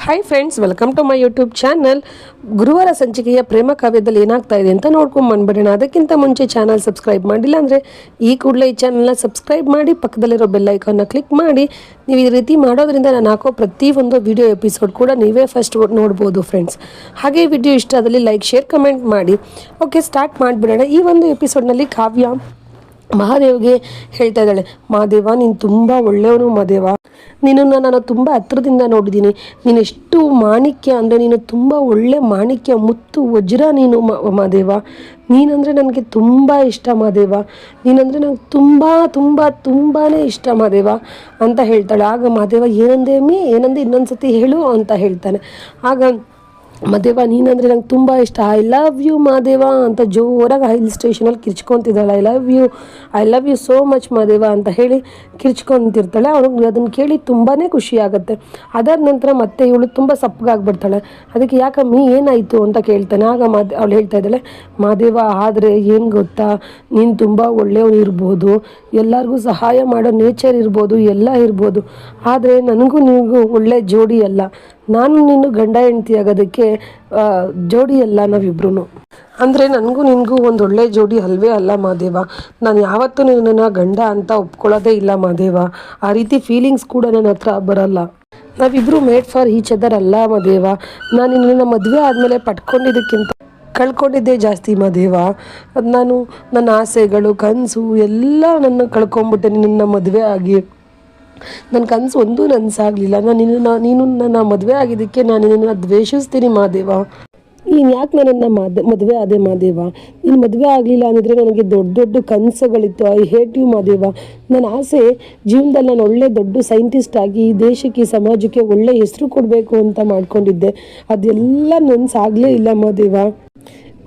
Hi friends, welcome to my YouTube channel. ಗುರುವಾರ ಸಂಚಿಕೆಯ ಪ್ರೇಮ ಕಾವ್ಯದಲ್ಲಿ ಏನಾಗ್ತಾ ಇದೆ ಅಂತ ನೋಡ್ಕೊಂಡು ಬಂದ್ಬಿಡೋಣ. ಅದಕ್ಕಿಂತ ಮುಂಚೆ ಚಾನಲ್ ಸಬ್ಸ್ಕ್ರೈಬ್ ಮಾಡಿಲ್ಲ ಅಂದರೆ ಈ ಕೂಡಲೇ ಈ ಚಾನಲ್ನ ಸಬ್ಸ್ಕ್ರೈಬ್ ಮಾಡಿ, ಪಕ್ಕದಲ್ಲಿರೋ ಬೆಲ್ ಐಕಾನ್ನ ಕ್ಲಿಕ್ ಮಾಡಿ. ನೀವು ಈ ರೀತಿ ಮಾಡೋದ್ರಿಂದ ನಾನು ಹಾಕೋ ಪ್ರತಿಯೊಂದು ವಿಡಿಯೋ ಎಪಿಸೋಡ್ ಕೂಡ ನೀವೇ ಫಸ್ಟ್ ನೋಡ್ಬೋದು ಫ್ರೆಂಡ್ಸ್. ಹಾಗೆ ವಿಡಿಯೋ ಇಷ್ಟ ಆದಲ್ಲಿ ಲೈಕ್, ಶೇರ್, ಕಮೆಂಟ್ ಮಾಡಿ. ಓಕೆ, ಸ್ಟಾರ್ಟ್ ಮಾಡಿಬಿಡೋಣ. ಈ ಒಂದು ಎಪಿಸೋಡ್ನಲ್ಲಿ ಕಾವ್ಯ ಮಹಾದೇವ್ಗೆ ಹೇಳ್ತಾ ಇದ್ದಾಳೆ, ಮಹಾದೇವ ನೀನು ತುಂಬ ಒಳ್ಳೆಯವನು ಮಹಾದೇವ, ನಿನ್ನನ್ನು ನಾನು ತುಂಬ ಹತ್ರದಿಂದ ನೋಡಿದ್ದೀನಿ. ನೀನು ಎಷ್ಟು ಮಾಣಿಕ್ಯ ಅಂದರೆ ನೀನು ತುಂಬ ಒಳ್ಳೆ ಮಾಣಿಕ್ಯ, ಮುತ್ತು, ವಜ್ರ ನೀನು ಮಹಾದೇವ. ನೀನಂದರೆ ನನಗೆ ತುಂಬ ಇಷ್ಟ ಮಹಾದೇವ, ನೀನಂದರೆ ನನಗೆ ತುಂಬಾ ಇಷ್ಟ ಮಹಾದೇವ ಅಂತ ಹೇಳ್ತಾಳೆ. ಆಗ ಮಹಾದೇವ ಏನಂದೆ ಇನ್ನೊಂದು ಸತಿ ಹೇಳು ಅಂತ ಹೇಳ್ತಾನೆ. ಆಗ ಮಹಾದೇವ ನೀನಂದರೆ ನಂಗೆ ತುಂಬ ಇಷ್ಟ, ಐ ಲವ್ ಯು ಮಹಾದೇವ ಅಂತ ಜೋರಾಗಿ ಹಿಲ್ ಸ್ಟೇಷನಲ್ಲಿ ಕಿರ್ಚ್ಕೊತಿದ್ದಾಳೆ. I love you so much Mahadeva ಅಂತ ಹೇಳಿ ಕಿರ್ಚ್ಕೊತಿರ್ತಾಳೆ. ಅವಳಿಗೆ ಅದನ್ನು ಕೇಳಿ ತುಂಬಾ ಖುಷಿ ಆಗುತ್ತೆ. ಅದಾದ ನಂತರ ಮತ್ತೆ ಇವಳು ತುಂಬ ಸಪ್ಪಗಾಗ್ಬಿಡ್ತಾಳೆ. ಅದಕ್ಕೆ ಯಾಕಮ್ಮಿ ಏನಾಯಿತು ಅಂತ ಕೇಳ್ತಾನೆ. ಆಗ ಅವಳು ಹೇಳ್ತಾ ಇದ್ದಾಳೆ, ಮಹಾದೇವ ಆದರೆ ಏನು ಗೊತ್ತಾ, ನೀನು ತುಂಬ ಒಳ್ಳೆಯವನು ಇರ್ಬೋದು, ಎಲ್ಲರಿಗೂ ಸಹಾಯ ಮಾಡೋ ನೇಚರ್ ಇರ್ಬೋದು, ಎಲ್ಲ ಇರ್ಬೋದು, ಆದರೆ ನನಗೂ ನಿನಗೂ ಒಳ್ಳೆ ಜೋಡಿ ಅಲ್ಲ. ನಾನು ನೀನು ಗಂಡ ಹೆಂಡತಿ ಆಗೋದಕ್ಕೆ ಜೋಡಿ ಅಲ್ಲ ನಾವಿಬ್ರು. ಅಂದರೆ ನನಗೂ ನಿನಗೂ ಒಂದು ಒಳ್ಳೆ ಜೋಡಿ ಅಲ್ವೇ ಅಲ್ಲ ಮಹಾದೇವ. ನಾನು ಯಾವತ್ತೂ ನಿನ್ನನ್ನು ಗಂಡ ಅಂತ ಒಪ್ಕೊಳ್ಳೋದೇ ಇಲ್ಲ ಮಹಾದೇವ. ಆ ರೀತಿ ಫೀಲಿಂಗ್ಸ್ ಕೂಡ ನನ್ನ ಹತ್ರ ಬರಲ್ಲ. ನಾವಿಬ್ಬರು ಮೇಡ್ ಫಾರ್ ಈಚ್ ಅದರ್ ಅಲ್ಲ ಮಹಾದೇವ. ನಾನು ನಿನ್ನನ್ನು ಮದುವೆ ಆದಮೇಲೆ ಪಟ್ಕೊಂಡಿದ್ದಕ್ಕಿಂತ ಕಳ್ಕೊಂಡಿದ್ದೇ ಜಾಸ್ತಿ ಮಹಾದೇವ. ಅದು ನಾನು ನನ್ನ ಆಸೆಗಳು, ಕನಸು ಎಲ್ಲ ನನ್ನ ಕಳ್ಕೊಂಬಿಟ್ಟೆ ನಿನ್ನ ಮದುವೆ ಆಗಿ. ನನ್ನ ಕನಸು ಒಂದೂ ನನಸಾಗಲಿಲ್ಲ. ನೀನು ನನ್ನ ಮದುವೆ ಆಗಿದ್ದಕ್ಕೆ ನಾನು ನಿನ್ನನ್ನು ದ್ವೇಷಿಸ್ತೀನಿ ಮಹಾದೇವ. ನೀನು ಯಾಕೆ ನನ್ನನ್ನು ಮದುವೆ ಆದೆ ಮಹಾದೇವ? ನೀನು ಮದುವೆ ಆಗಲಿಲ್ಲ ಅಂದಿದ್ರೆ ನನಗೆ ದೊಡ್ಡ ಕನಸುಗಳಿತ್ತು. I hate you Mahadeva. ನನ್ನ ಆಸೆ ಜೀವನದಲ್ಲಿ ನಾನು ಒಳ್ಳೆ ದೊಡ್ಡ ಸೈಂಟಿಸ್ಟ್ ಆಗಿ ಈ ದೇಶಕ್ಕೆ, ಈ ಸಮಾಜಕ್ಕೆ ಒಳ್ಳೆ ಹೆಸರು ಕೊಡಬೇಕು ಅಂತ ಮಾಡ್ಕೊಂಡಿದ್ದೆ. ಅದೆಲ್ಲ ನನಸಾಗಲೇ ಇಲ್ಲ ಮಹಾದೇವ.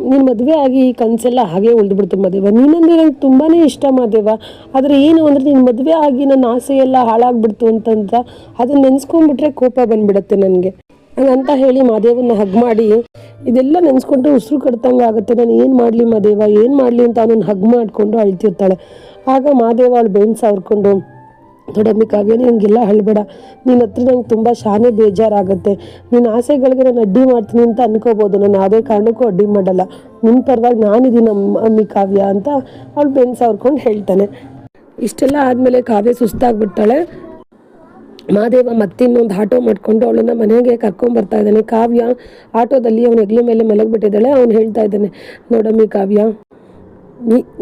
ನೀನು ಮದುವೆ ಆಗಿ ಈ ಕನಸೆಲ್ಲ ಹಾಗೆ ಉಳಿದ್ಬಿಡ್ತು ಮಹಾದೇವ. ನೀನಂದರೆ ನಂಗೆ ತುಂಬಾ ಇಷ್ಟ ಮಹಾದೇವ. ಆದರೆ ಏನು ಅಂದರೆ ನೀನು ಮದುವೆ ಆಗಿ ನನ್ನ ಆಸೆ ಎಲ್ಲ ಹಾಳಾಗ್ಬಿಡ್ತು ಅಂತ ಅದನ್ನು ನೆನೆಸ್ಕೊಂಡ್ಬಿಟ್ರೆ ಕೋಪ ಬಂದುಬಿಡುತ್ತೆ ನನಗೆ ಹಂಗಂತ ಹೇಳಿ ಮಹಾದೇವನ್ನ ಹಗ್ ಮಾಡಿ, ಇದೆಲ್ಲ ನೆನೆಸ್ಕೊಂಡ್ರೆ ಉಸಿರು ಕಟ್ತಂಗೆ ಆಗುತ್ತೆ. ನಾನು ಏನು ಮಾಡಲಿ ಮಹಾದೇವ, ಏನು ಮಾಡಲಿ ಅಂತ ಅವನನ್ನು ಹಗ್ ಮಾಡಿಕೊಂಡು ಅಳ್ತಿರ್ತಾಳೆ. ಆಗ ಮಹಾದೇವ ಅವಳು ಬೆನ್ನು ಸಾವ್ರ್ಕೊಂಡು, ದೊಡ್ಡಮ್ಮಿ ಕಾವ್ಯ ನಿನಗೆಲ್ಲ ಅಳ್ಬೇಡ, ನಿನ್ನ ಹತ್ರ ನಂಗೆ ತುಂಬ ಶಾನೆ ಬೇಜಾರಾಗುತ್ತೆ. ನಿನ್ನ ಆಸೆಗಳಿಗೆ ನಾನು ಅಡ್ಡಿ ಮಾಡ್ತೀನಿ ಅಂತ ಅನ್ಕೋಬೋದು, ನಾನು ಯಾವುದೇ ಕಾರಣಕ್ಕೂ ಅಡ್ಡಿ ಮಾಡಲ್ಲ, ನಿನ್ನ ಪರವಾಗಿ ನಾನಿದ್ದೀನಿ ಅಮ್ಮಿ ಕಾವ್ಯ ಅಂತ ಅವಳು ಬೆನ್ನು ಸಾವ್ರ್ಕೊಂಡು ಹೇಳ್ತಾನೆ. ಇಷ್ಟೆಲ್ಲ ಆದಮೇಲೆ ಕಾವ್ಯ ಸುಸ್ತಾಗ್ಬಿಡ್ತಾಳೆ. ಮಹಾದೇವ ಮತ್ತೆ ಇನ್ನೊಂದು ಆಟೋ ಮಾಡಿಕೊಂಡು ಅವಳನ್ನು ಮನೆಗೆ ಕರ್ಕೊಂಬರ್ತಾ ಇದ್ದಾನೆ. ಕಾವ್ಯ ಆಟೋದಲ್ಲಿ ಅವನ ಹೆಗ್ಲ ಮೇಲೆ ಮಲಗಿಬಿಟ್ಟಿದ್ದಾಳೆ. ಅವನು ಹೇಳ್ತಾ ಇದ್ದಾನೆ, ನೋಡಮ್ಮಿ ಕಾವ್ಯ,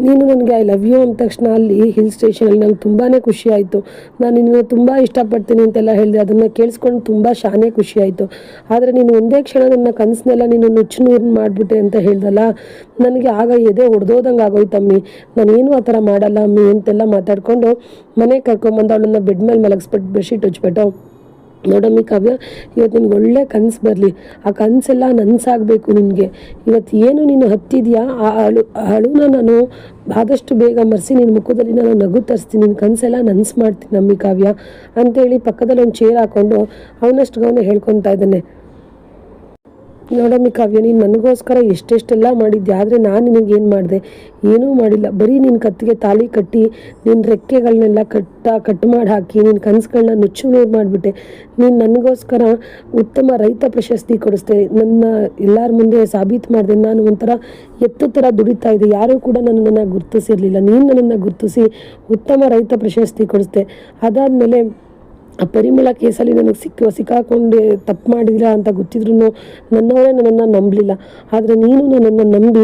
ನೀನು ನನಗೆ ಐ ಲವ್ ಯು ಅಂದ ತಕ್ಷಣ ಅಲ್ಲಿ ಹಿಲ್ ಸ್ಟೇಷನಲ್ಲಿ ನಂಗೆ ತುಂಬಾ ಖುಷಿ ಆಯಿತು. ನಾನು ನಿನ್ನನ್ನು ತುಂಬ ಇಷ್ಟಪಡ್ತೀನಿ ಅಂತೆಲ್ಲ ಹೇಳಿದೆ. ಅದನ್ನು ಕೇಳಿಸ್ಕೊಂಡು ತುಂಬ ಶಾನೆ ಖುಷಿ ಆಯಿತು. ಆದರೆ ನೀನು ಒಂದೇ ಕ್ಷಣ ನನ್ನ ಕನಸನ್ನೆಲ್ಲ ನೀನು ನುಚ್ಚು ನೂರು ಮಾಡಿಬಿಟ್ಟೆ ಅಂತ ಹೇಳ್ದಲ್ಲ, ನನಗೆ ಆಗ ಎದೆ ಹೊಡೆದೋದಂಗೆ ಆಗೋಯ್ತಮ್ಮಿ. ನಾನೇನು ಆ ಥರ ಮಾಡಲ್ಲ ಅಮ್ಮಿ ಅಂತೆಲ್ಲ ಮಾತಾಡಿಕೊಂಡು ಮನೆಗೆ ಕರ್ಕೊಂಬಂದು ಅವಳನ್ನು ಬೆಡ್ ಮೇಲೆ ಮಲಗಿಸ್ಬಿಟ್ಟು ಬೆಡ್ಶೀಟ್ ಹಚ್ಬಿಟ್ಟು, ನೋಡಮ್ಮಿ ಕಾವ್ಯ, ಇವತ್ತು ನಿನ್ಗೆ ಒಳ್ಳೆ ಕನಸು ಬರಲಿ, ಆ ಕನಸೆಲ್ಲ ನನಸಾಗಬೇಕು ನಿನಗೆ. ಇವತ್ತು ಏನು ನೀನು ಹತ್ತಿದೆಯಾ ಆ ಅಳುನ ನಾನು ಆದಷ್ಟು ಬೇಗ ಮರೆಸಿ ನಿನ್ನ ಮುಖದಲ್ಲಿ ನಾನು ನಗು ತರಿಸ್ತೀನಿ, ನಿನ್ನ ಕನಸೆಲ್ಲ ನನಸು ಮಾಡ್ತೀನಿ ಅಮ್ಮಿ ಕಾವ್ಯ ಅಂತೇಳಿ ಪಕ್ಕದಲ್ಲಿ ಒಂದು ಚೇರ್ ಹಾಕ್ಕೊಂಡು ಅವನಷ್ಟು ಅವನೇ ಹೇಳ್ಕೊತಾ ಇದ್ದಾನೆ. ನೋಡಮ್ಮಿ ಕಾವ್ಯ, ನೀನು ನನಗೋಸ್ಕರ ಎಷ್ಟೆಷ್ಟೆಲ್ಲ ಮಾಡಿದ್ದೆ, ಆದರೆ ನಾನು ನಿನಗೇನು ಮಾಡಿದೆ? ಏನೂ ಮಾಡಿಲ್ಲ. ಬರೀ ನಿನ್ನ ಕತ್ತಿಗೆ ತಾಳಿ ಕಟ್ಟಿ ನಿನ್ನ ರೆಕ್ಕೆಗಳನ್ನೆಲ್ಲ ಕಟ್ ಮಾಡಿ ಹಾಕಿ ನಿನ್ನ ಕನಸುಗಳನ್ನ ನುಚ್ಚು ನೂರು ಮಾಡಿಬಿಟ್ಟೆ. ನೀನು ನನಗೋಸ್ಕರ ಉತ್ತಮ ರೈತ ಪ್ರಶಸ್ತಿ ಕೊಡಿಸ್ದೆ, ನನ್ನ ಎಲ್ಲರ ಮುಂದೆ ಸಾಬೀತು ಮಾಡಿದೆ. ನಾನು ಒಂಥರ ಎತ್ತು ಥರ ದುಡಿತಾ ಇದ್ದೆ, ಯಾರೂ ಕೂಡ ನನ್ನನ್ನು ಗುರುತಿಸಿರಲಿಲ್ಲ. ನೀನು ನನ್ನನ್ನು ಗುರುತಿಸಿ ಉತ್ತಮ ರೈತ ಪ್ರಶಸ್ತಿ ಕೊಡಿಸ್ದೆ. ಅದಾದಮೇಲೆ ಆ ಪರಿಮಳ ಕೇಸಲ್ಲಿ ನನಗೆ ಸಿಕ್ಕಾಕೊಂಡು ತಪ್ಪು ಮಾಡಿಲ್ಲ ಅಂತ ಗೊತ್ತಿದ್ರು ನನ್ನವರೇ ನನ್ನನ್ನು ನಂಬಲಿಲ್ಲ. ಆದರೆ ನೀನು ನನ್ನನ್ನು ನಂಬಿ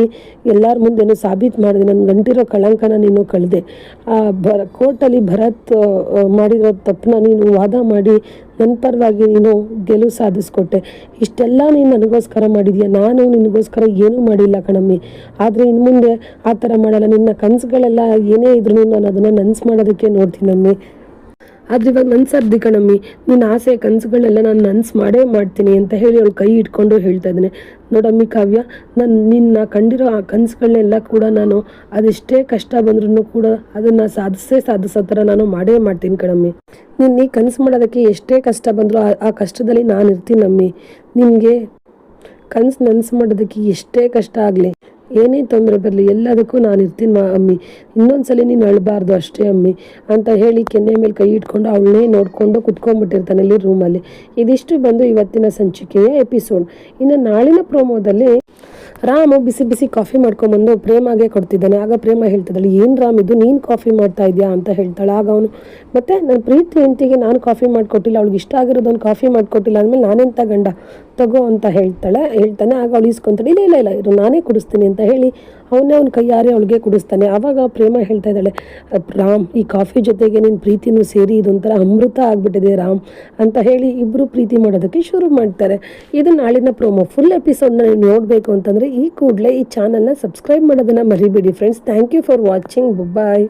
ಎಲ್ಲರ ಮುಂದೆನೂ ಸಾಬೀತು ಮಾಡಿದೆ. ನನ್ನ ಗಂಟಿರೋ ಕಳಂಕನ ನೀನು ಕಳೆದೆ. ಕೋರ್ಟಲ್ಲಿ ಭರತ್ ಮಾಡಿರೋ ತಪ್ಪನ್ನ ನೀನು ವಾದ ಮಾಡಿ ನನ್ನ ಪರವಾಗಿ ನೀನು ಗೆಲುವು ಸಾಧಿಸ್ಕೊಟ್ಟೆ. ಇಷ್ಟೆಲ್ಲ ನೀನು ನನಗೋಸ್ಕರ ಮಾಡಿದೀಯ. ನಾನು ನಿನಗೋಸ್ಕರ ಏನೂ ಮಾಡಿಲ್ಲ ಕಣಮ್ಮಿ. ಆದರೆ ಇನ್ನು ಮುಂದೆ ಆ ಥರ ಮಾಡಲ್ಲ. ನಿನ್ನ ಕನಸುಗಳೆಲ್ಲ ಏನೇ ಇದ್ರೂ ನಾನು ಅದನ್ನು ನನಸು ಮಾಡೋದಕ್ಕೆ ನೋಡ್ತೀನಮ್ಮಿ. ಆದರೆ ಇವಾಗ ನನಸರ್ದಿ ಕಣಮ್ಮಿ, ನಿನ್ನ ಆಸೆ ಕನಸುಗಳನ್ನೆಲ್ಲ ನಾನು ನನಸು ಮಾಡೇ ಮಾಡ್ತೀನಿ ಅಂತ ಹೇಳಿ ಅವಳು ಕೈ ಇಟ್ಕೊಂಡು ಹೇಳ್ತಾ ಇದ್ದಾನೆ. ನೋಡಮ್ಮಿ ಕಾವ್ಯ, ನಾನು ನಿನ್ನ ಕಂಡಿರೋ ಆ ಕನಸುಗಳನ್ನೆಲ್ಲ ಕೂಡ ನಾನು ಅದೆಷ್ಟೇ ಕಷ್ಟ ಬಂದ್ರೂ ಕೂಡ ಅದನ್ನು ಸಾಧಿಸೋ ಥರ ನಾನು ಮಾಡೇ ಮಾಡ್ತೀನಿ ಕಣಮ್ಮಿ. ನೀನು ಕನಸು ಮಾಡೋದಕ್ಕೆ ಎಷ್ಟೇ ಕಷ್ಟ ಬಂದರೂ ಆ ಕಷ್ಟದಲ್ಲಿ ನಾನು ಇರ್ತೀನಮ್ಮಿ. ನಿನಗೆ ಕನಸು ನನಸು ಮಾಡೋದಕ್ಕೆ ಎಷ್ಟೇ ಕಷ್ಟ ಆಗಲಿ ಏನೇ ತೊಂದರೆ ಬರಲಿ ಎಲ್ಲದಕ್ಕೂ ನಾನು ಇರ್ತೀನಿ ಅಮ್ಮಿ, ಇನ್ನೊಂದ್ಸಲಿ ನೀನು ಅಳಬಾರ್ದು ಅಷ್ಟೇ ಅಮ್ಮಿ ಅಂತ ಹೇಳಿ ಕೆನ್ನೆ ಮೇಲೆ ಕೈ ಇಟ್ಕೊಂಡು ಅವಳನ್ನೇ ನೋಡಿಕೊಂಡು ಕುತ್ಕೊಂಡ್ಬಿಟ್ಟಿರ್ತಾನೆ ಅಲ್ಲಿ ರೂಮಲ್ಲಿ. ಇದಿಷ್ಟು ಬಂದು ಇವತ್ತಿನ ಸಂಚಿಕೆಯ ಎಪಿಸೋಡ್. ಇನ್ನು ನಾಳಿನ ಪ್ರೋಮೋದಲ್ಲಿ ರಾಮು ಬಿಸಿ ಬಿಸಿ ಕಾಫಿ ಮಾಡ್ಕೊಂಬಂದು ಪ್ರೇಮಾಗೆ ಕೊಡ್ತಿದ್ದಾನೆ. ಆಗ ಪ್ರೇಮ ಹೇಳ್ತಿದ್ದಾಳೆ, ಏನು ರಾಮ್ ಇದು ನೀನು ಕಾಫಿ ಮಾಡ್ತಾ ಇದೆಯಾ ಅಂತ ಹೇಳ್ತಾಳೆ. ಆಗ ಅವನು ಮತ್ತೆ ನನ್ನ ಪ್ರೀತಿ ಹೆಂಡತಿಗೆ ನಾನು ಕಾಫಿ ಮಾಡಿಕೊಟ್ಟಿಲ್ಲ, ಅವಳಿಗೆ ಇಷ್ಟ ಆಗಿರೋದೊಂದು ಕಾಫಿ ಮಾಡಿಕೊಟ್ಟಿಲ್ಲ ಅಂದಮೇಲೆ ನಾನೆಂತ ಗಂಡ ತಗೋ ಅಂತ ಹೇಳ್ತಾನೆ. ಆಗ ಅವಳು ಇಸ್ಕೊಂತಾಳೆ, ಇಲ್ಲ ಇದು ನಾನೇ ಕುಡಿಸ್ತೀನಿ ಅಂತ ಹೇಳಿ ಅವನೇ ಅವ್ನ ಕೈಯಾರೆ ಅವಳಿಗೆ ಕುಡಿಸ್ತಾನೆ. ಆವಾಗ ಪ್ರೇಮ ಹೇಳ್ತಾ ಇದ್ದಾಳೆ, ರಾಮ್ ಈ ಕಾಫಿ ಜೊತೆಗೆ ನಿನ್ನ ಪ್ರೀತಿನೂ ಸೇರಿ ಇದೊಂಥರ ಅಮೃತ ಆಗಿಬಿಟ್ಟಿದೆ ರಾಮ್ ಅಂತ ಹೇಳಿ ಇಬ್ಬರು ಪ್ರೀತಿ ಮಾಡೋದಕ್ಕೆ ಶುರು ಮಾಡ್ತಾರೆ. ಇದು ನಾಳಿನ ಪ್ರೋಮೋ. ಫುಲ್ ಎಪಿಸೋಡ್ನ ನೀವು ನೋಡಬೇಕು ಅಂತಂದರೆ ಈ ಕೂಡಲೇ ಈ ಚಾನಲ್ನ ಸಬ್ಸ್ಕ್ರೈಬ್ ಮಾಡೋದನ್ನು ಮರಿಬೇಡಿ friends. Thank you for watching. Bye.